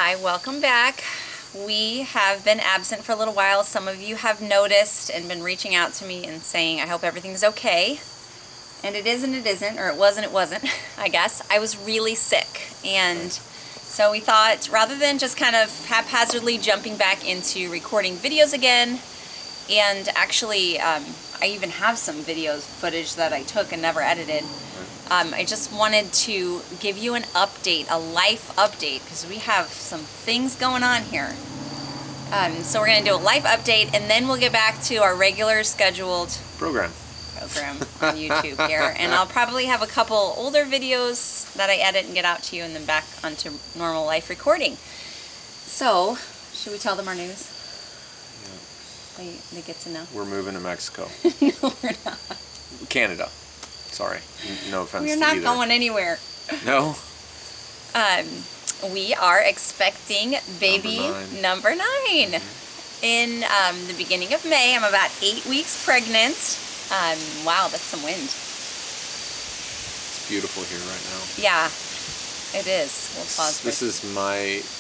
Hi, welcome back. We have been absent for a little while. Some of you have noticed and been reaching out to me and saying, I hope everything's okay. And it is and it isn't, or it was and it wasn't, I guess. I was really sick. And so we thought, rather than just kind of haphazardly jumping back into recording videos again, and actually, I even have some footage that I took and never edited. I just wanted to give you an update, a life update, because we have some things going on here. So we're going to do a life update, and then we'll get back to our regular scheduled program on YouTube here. And I'll probably have a couple older videos that I edit and get out to you, and then back onto normal life recording. So, should we tell them our news? Yeah. They get to know. We're moving to Mexico. No, we're not. Canada. Sorry. No offense. We're not going anywhere. No? We are expecting baby number 9 in the beginning of May. I'm about 8 weeks pregnant. Wow, that's some wind. It's beautiful here right now. Yeah, it is. We'll pause. This is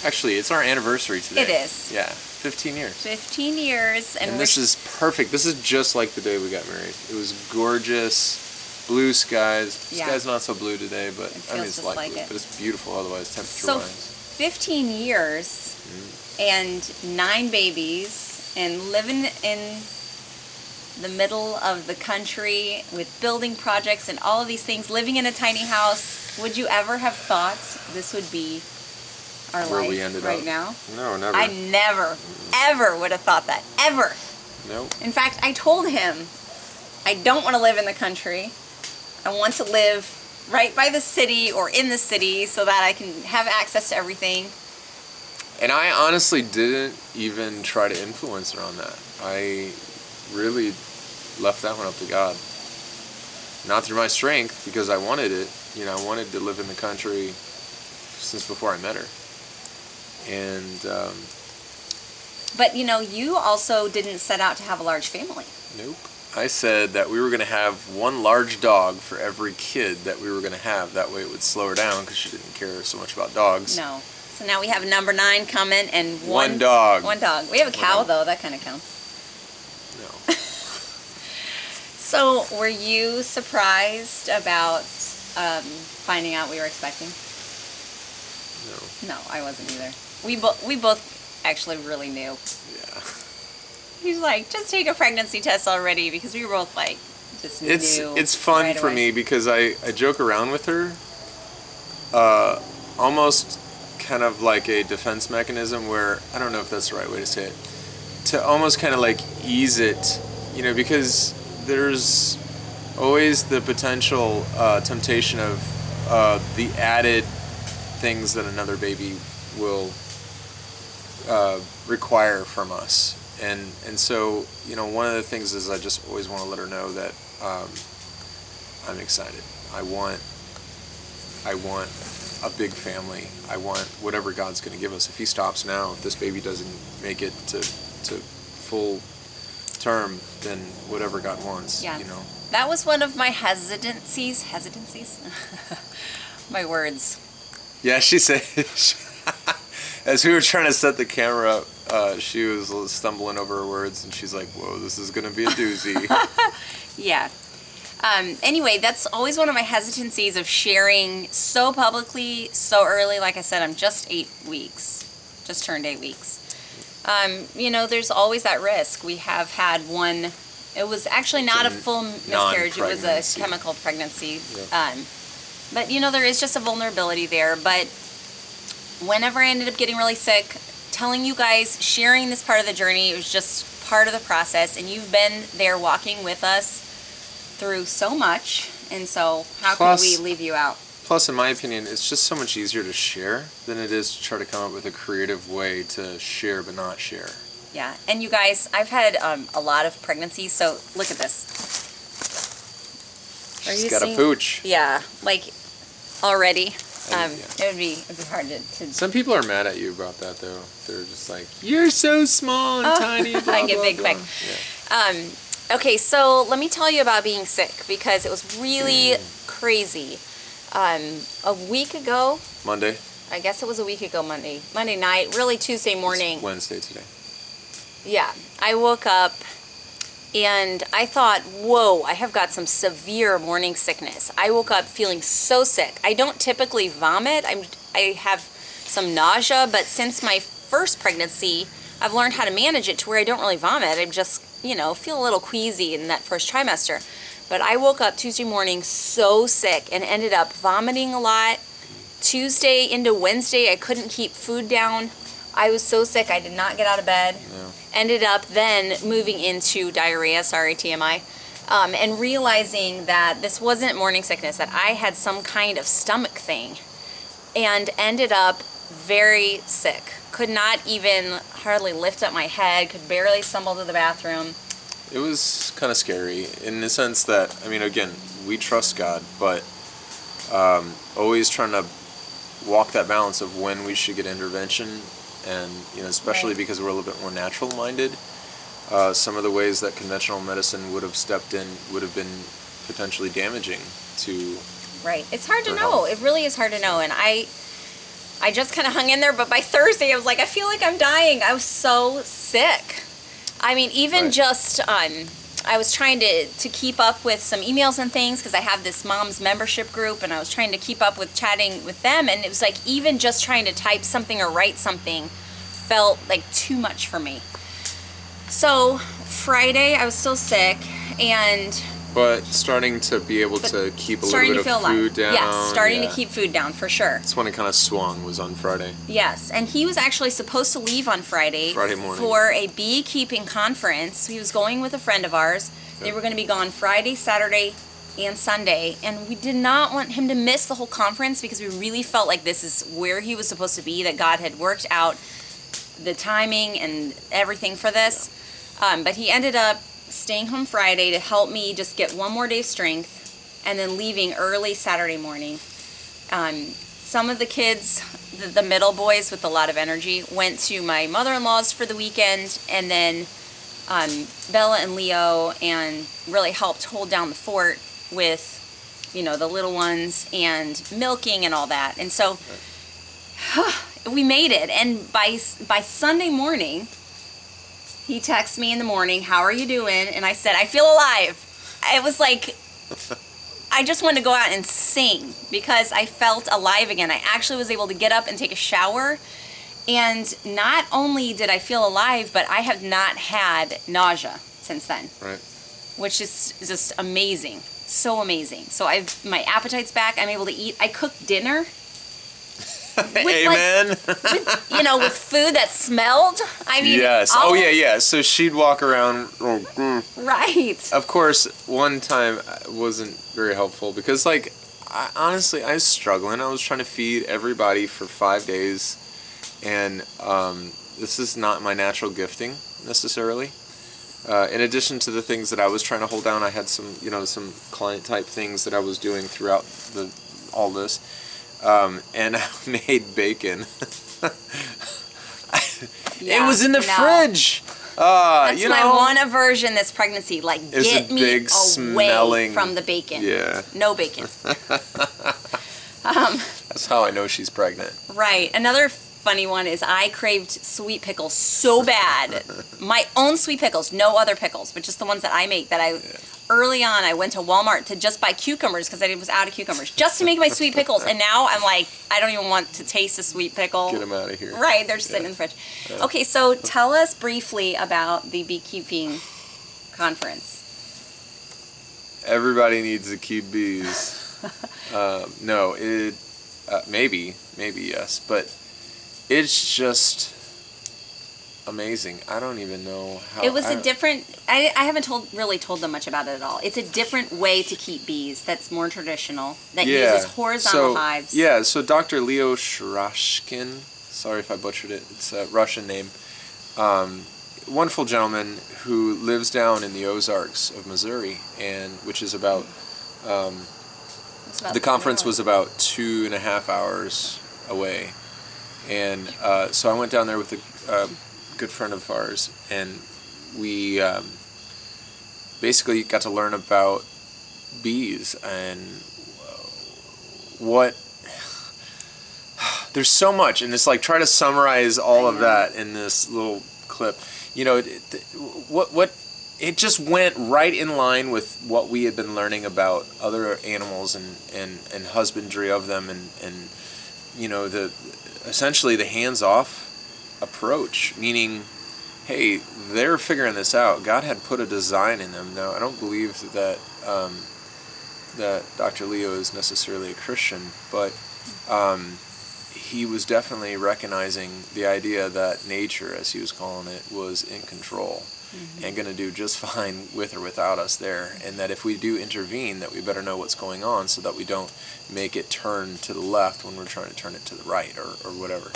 actually, it's our anniversary today. It is. Yeah, 15 years. 15 years. And this is perfect. This is just like the day we got married. It was gorgeous. Blue skies. The sky's not so blue today, but I mean it's light blue, but it's beautiful otherwise, temperature-wise. So 15 years and 9 babies and living in the middle of the country with building projects and all of these things, living in a tiny house. Would you ever have thought this would be our Where life we ended right up? now? No, never. I never, ever would have thought that. Ever. Nope. In fact, I told him I don't want to live in the country. I want to live right by the city or in the city so that I can have access to everything. And I honestly didn't even try to influence her on that. I really left that one up to God. Not through my strength, because I wanted it. You know, I wanted to live in the country since before I met her. And but you know, you also didn't set out to have a large family. Nope. I said that we were going to have one large dog for every kid that we were going to have. That way it would slow her down because she didn't care so much about dogs. No. So now we have number 9 coming and one dog. One dog. We have a cow though. That kind of counts. No. So were you surprised about finding out we were expecting? No. No, I wasn't either. We both actually really knew. Yeah. He's like, just take a pregnancy test already, because we were both like, just knew. It's fun right for away. me because I joke around with her, almost kind of like a defense mechanism where, I don't know if that's the right way to say it, to almost kind of like ease it, you know, because there's always the potential temptation of the added things that another baby will require from us. And so, you know, one of the things is I just always want to let her know that I'm excited. I want a big family. I want whatever God's going to give us. If He stops now, if this baby doesn't make it to full term, then whatever God wants, you know. That was one of my hesitancies. My words. Yeah, she said, as we were trying to set the camera up, she was stumbling over her words, and she's like, whoa, this is going to be a doozy. Yeah. Anyway, that's always one of my hesitancies of sharing so publicly, so early. Like I said, I'm just 8 weeks. Just turned 8 weeks. You know, there's always that risk. We have had one, it was actually not a full miscarriage. It was a chemical pregnancy. Yep. But, you know, there is just a vulnerability there. But whenever I ended up getting really sick, telling you guys, sharing this part of the journey, it was just part of the process, and you've been there walking with us through so much, and so how could we leave you out? Plus, in my opinion, it's just so much easier to share than it is to try to come up with a creative way to share but not share. Yeah, and you guys, I've had a lot of pregnancies, so look at this. She's got a pooch. Yeah, like already. It would be hard to... Some people are mad at you about that, though. They're just like, you're so small and tiny. Blah, I get blah, big blah. Yeah. Okay, so let me tell you about being sick, because it was really crazy. A week ago, Monday. I guess it was a week ago Monday night, really Tuesday morning. It's Wednesday today. Yeah, I woke up and I thought, whoa, I have got some severe morning sickness. I woke up feeling so sick. I don't typically vomit. I have some nausea, but since my first pregnancy, I've learned how to manage it to where I don't really vomit. I just, feel a little queasy in that first trimester. But I woke up Tuesday morning so sick and ended up vomiting a lot. Tuesday into Wednesday, I couldn't keep food down. I was so sick, I did not get out of bed. Yeah. Ended up then moving into diarrhea, sorry, TMI, and realizing that this wasn't morning sickness, that I had some kind of stomach thing, and ended up very sick. Could not even hardly lift up my head, could barely stumble to the bathroom. It was kind of scary in the sense that, again, we trust God, but always trying to walk that balance of when we should get intervention, and especially because we're a little bit more natural minded. Some of the ways that conventional medicine would have stepped in would have been potentially damaging to Right. It's hard to know. health. It really is hard to know. And I just kind of hung in there, but by Thursday I was like, I feel like I'm dying. I was so sick. Even Right. just I was trying to keep up with some emails and things because I have this mom's membership group, and I was trying to keep up with chatting with them, and it was like even just trying to type something or write something felt like too much for me. So Friday I was still sick, But starting to be able to keep a little bit of food down. Yes, starting to keep food down for sure. That's when it kind of swung, was on Friday. Yes, and he was actually supposed to leave on Friday morning. for a beekeeping conference. He was going with a friend of ours. They Yep. were going to be gone Friday, Saturday, and Sunday, and we did not want him to miss the whole conference because we really felt like this is where he was supposed to be, that God had worked out the timing and everything for this. But he ended up staying home Friday to help me just get one more day's strength, and then leaving early Saturday morning. Some of the kids, the middle boys with a lot of energy, went to my mother-in-law's for the weekend, and then Bella and Leo, and really helped hold down the fort with, the little ones and milking and all that. And so we made it. And by Sunday morning, he texted me in the morning, how are you doing? And I said, I feel alive. It was like, I just wanted to go out and sing because I felt alive again. I actually was able to get up and take a shower. And not only did I feel alive, but I have not had nausea since then. Right. Which is just amazing. So amazing. So my appetite's back. I'm able to eat. I cooked dinner. Amen. With food that smelled. Yes. Yeah. So she'd walk around. Right. Of course, one time wasn't very helpful because, I was struggling. I was trying to feed everybody for 5 days, and this is not my natural gifting necessarily. In addition to the things that I was trying to hold down, I had some client type things that I was doing throughout all this. And I made bacon. It was in the fridge. That's my one aversion this pregnancy. Get me big away from the bacon. Yeah. No bacon. That's how I know she's pregnant. Right. Another funny one is I craved sweet pickles so bad. My own sweet pickles, no other pickles, but just the ones that I make. Early on, I went to Walmart to just buy cucumbers because I was out of cucumbers, just to make my sweet pickles. And now I'm like, I don't even want to taste a sweet pickle. Get them out of here. Right, they're just sitting in the fridge. Yeah. Okay, so tell us briefly about the beekeeping conference. Everybody needs to keep bees. No, maybe yes, but it's just amazing. I don't even know how. It was a different. I haven't really told them much about it at all. It's a different way to keep bees. That's more traditional. That uses horizontal hives. Yeah. So Dr. Leo Shrashkin. Sorry if I butchered it. It's a Russian name. Wonderful gentleman who lives down in the Ozarks of Missouri, and which is about. The conference was about 2.5 hours away, and so I went down there with a good friend of ours, and we basically got to learn about bees and what there's so much, and it's like try to summarize all of that in this little clip. You know, what it just went right in line with what we had been learning about other animals and husbandry of them, and you know, essentially the hands-off approach, meaning, hey, they're figuring this out. God had put a design in them. Now, I don't believe that that Dr. Leo is necessarily a Christian, but he was definitely recognizing the idea that nature, as he was calling it, was in control and going to do just fine with or without us there, and that if we do intervene, that we better know what's going on so that we don't make it turn to the left when we're trying to turn it to the right or whatever.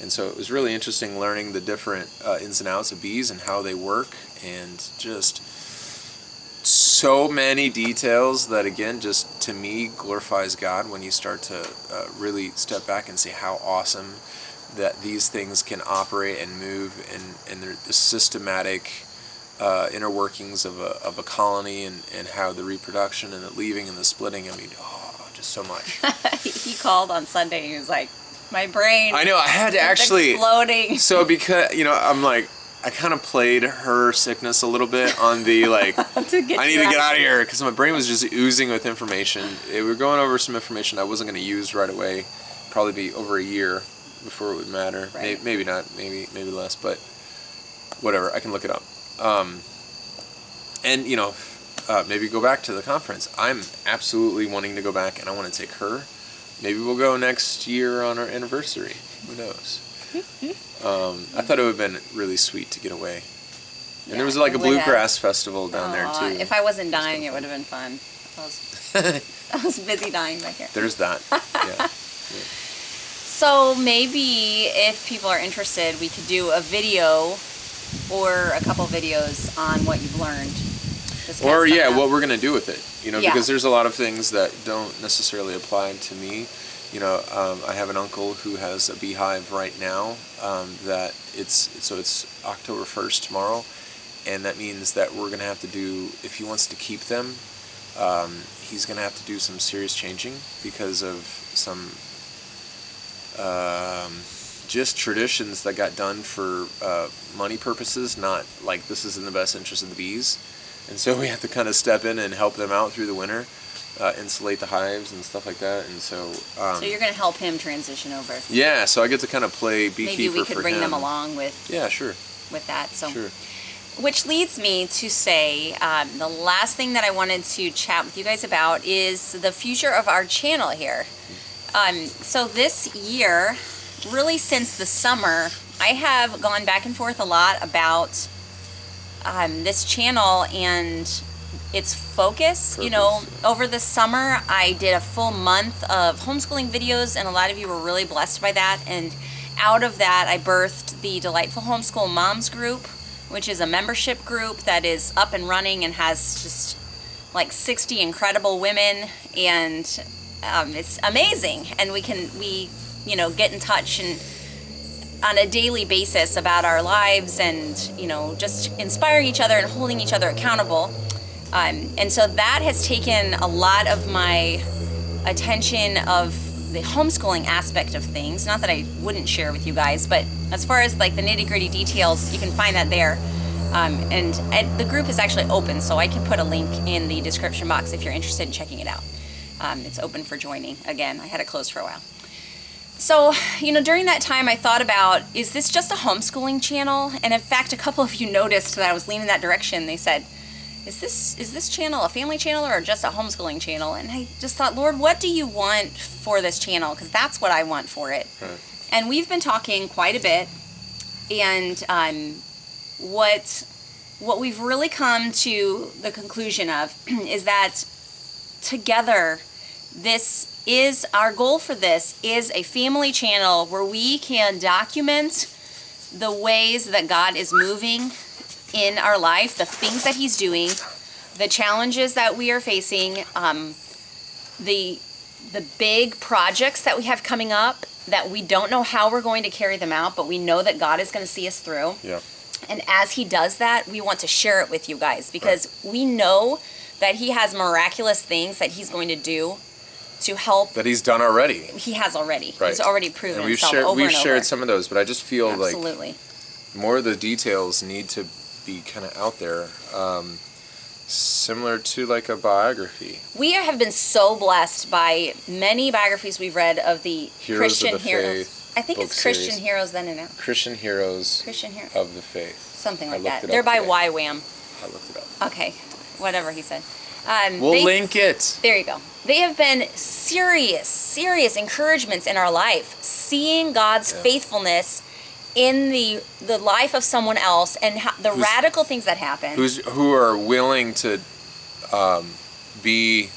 And so it was really interesting learning the different ins and outs of bees and how they work, and just so many details that, again, just to me glorifies God when you start to really step back and see how awesome that these things can operate and move, and the systematic inner workings of a colony, and how the reproduction and the leaving and the splitting. I mean, just so much. He called on Sunday and he was like, my brain. I know, I had to actually exploding. So because, you know, I'm like, I kind of played her sickness a little bit on the, like, I need to get out of here, because my brain was just oozing with information. We were going over some information I wasn't going to use right away. Probably be over a year before it would matter. Right. Maybe not, maybe less, but whatever, I can look it up. And, you know, maybe go back to the conference. I'm absolutely wanting to go back, and I want to take her. Maybe we'll go next year on our anniversary. Who knows? I thought it would have been really sweet to get away. And there was like a bluegrass festival down there too. If I wasn't dying, it would have been fun. I was busy dying back here. There's that. Yeah. So maybe if people are interested, we could do a video or a couple videos on what you've learned. Or what we're gonna do with it. You know, because there's a lot of things that don't necessarily apply to me. You know, I have an uncle who has a beehive right now. That it's October 1st tomorrow, and that means that we're gonna have to do, if he wants to keep them, he's gonna have to do some serious changing because of some just traditions that got done for money purposes, not like this is in the best interest of the bees. And so we have to kind of step in and help them out through the winter, insulate the hives and stuff like that. And so so you're going to help him transition over. Yeah, so I get to kind of play beekeeper for him. Maybe we could bring them along with with that. So sure. Which leads me to say the last thing that I wanted to chat with you guys about is the future of our channel here. So this year, really since the summer, I have gone back and forth a lot about this channel and its focus. You know, over the summer I did a full month of homeschooling videos, and a lot of you were really blessed by that, and out of that I birthed the Delightful Homeschool Moms group, which is a membership group that is up and running and has just like 60 incredible women, and it's amazing. And we you know, get in touch and on a daily basis about our lives, and you know, just inspiring each other and holding each other accountable. And so that has taken a lot of my attention of the homeschooling aspect of things. Not that I wouldn't share with you guys, but as far as like the nitty-gritty details, you can find that there. And the group is actually open, so I can put a link in the description box if you're interested in checking it out. It's open for joining. Again, I had it closed for a while. So, you know, during that time I thought about, is this just a homeschooling channel? And in fact, a couple of you noticed that I was leaning that direction. They said, is this channel a family channel or just a homeschooling channel? And I just thought, Lord, what do you want for this channel? Because that's what I want for it. Right. And we've been talking quite a bit, and what we've really come to the conclusion of is that together, our goal for this is a family channel where we can document the ways that God is moving in our life, the things that He's doing, the challenges that we are facing, the big projects that we have coming up that we don't know how we're going to carry them out, but we know that God is going to see us through. Yeah. And as He does that, we want to share it with you guys, because we know that He has miraculous things that He's going to do to help. That he's done already. He has already. Right. He's already proven And we've himself shared, over we've and over. shared some of those, but I just feel Absolutely. like more of the details need to be kind of out there, similar to like a biography. We have been so blessed by many biographies we've read of the Heroes Christian of the heroes. Faith I think book it's Christian series. Heroes then and now. Christian Heroes Christian Heroes. of the Faith. Something I like looked that. it up They're by today. YWAM. I looked it up. Okay, whatever he said. We'll link it. There you go. They have been serious encouragements in our life. Seeing God's faithfulness in the life of someone else and the radical things that happen. Who are willing to be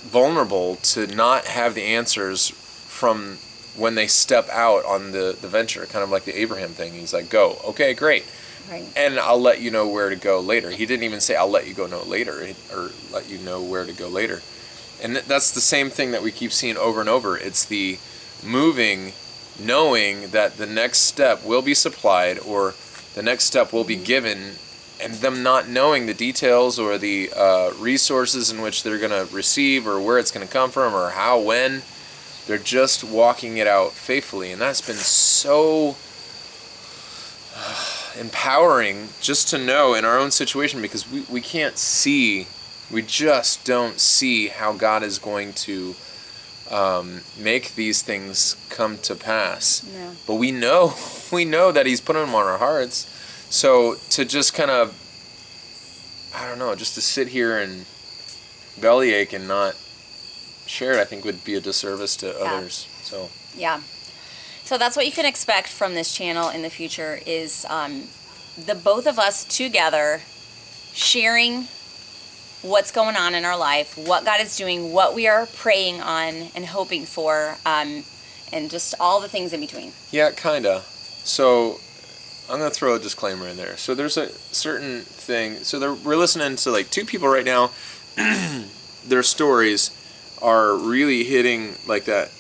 vulnerable to not have the answers from when they step out on the venture, kind of like the Abraham thing. He's like, go, okay, great. Right. And I'll let you know where to go later. He didn't even say, I'll let you go know later, or let you know where to go later. And that's the same thing that we keep seeing over and over. It's the moving, knowing that the next step will be supplied, or the next step will be given, and them not knowing the details or the resources in which they're going to receive, or where it's going to come from, or how, when. They're just walking it out faithfully. And that's been so empowering just to know in our own situation, because we can't see, we just don't see how God is going to make these things come to pass. No. But we know that He's put them on our hearts. So to just kind of, I don't know, just to sit here and bellyache and not share it, I think would be a disservice to others. So yeah. So that's what you can expect from this channel in the future is the both of us together sharing what's going on in our life, what God is doing, what we are praying on and hoping for, and just all the things in between. yeah, kinda. So I'm gonna throw a disclaimer in there. So there's a certain thing. So we're listening to like two people right now. Their stories are really hitting like that,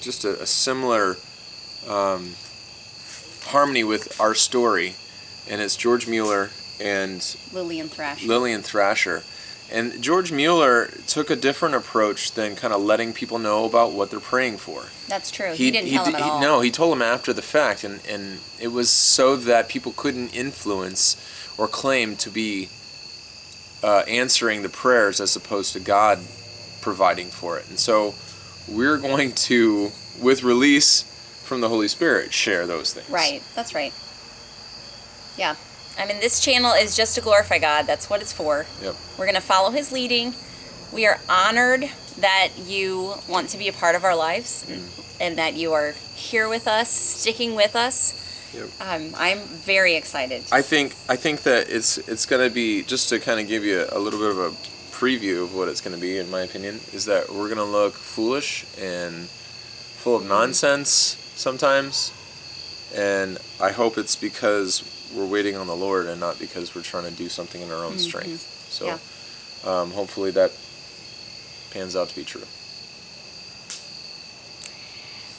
just a similar harmony with our story, and it's George Mueller and Lillian Thrasher. And George Mueller took a different approach than kind of letting people know about what they're praying for. That's true. He didn't tell them at all. No, he told them after the fact, and it was so that people couldn't influence or claim to be answering the prayers as opposed to God providing for it. And so we're going to, with release from the Holy Spirit, share those things. Right. That's right. Yeah. I mean, this channel is just to glorify God. That's what it's for. Yep. We're going to follow His leading. We are honored that you want to be a part of our lives and that you are here with us, sticking with us. Yep. I'm very excited. I think that it's going to be, just to kind of give you a little bit of a preview of what it's going to be, in my opinion, is that we're going to look foolish and full of nonsense sometimes. And I hope it's because we're waiting on the Lord and not because we're trying to do something in our own strength. So Yeah. Hopefully that pans out to be true.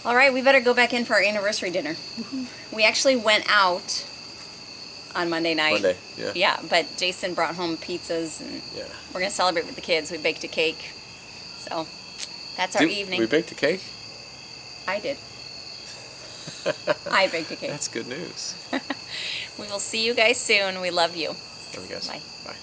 All right, we better go back in for our anniversary dinner. We actually went out on Monday night. Monday, yeah. Yeah, but Jason brought home pizzas, and we're going to celebrate with the kids. We baked a cake. So that's our evening. We baked a cake? I did. I baked a cake. That's good news. We will see you guys soon. We love you. Love you guys. Bye. Bye.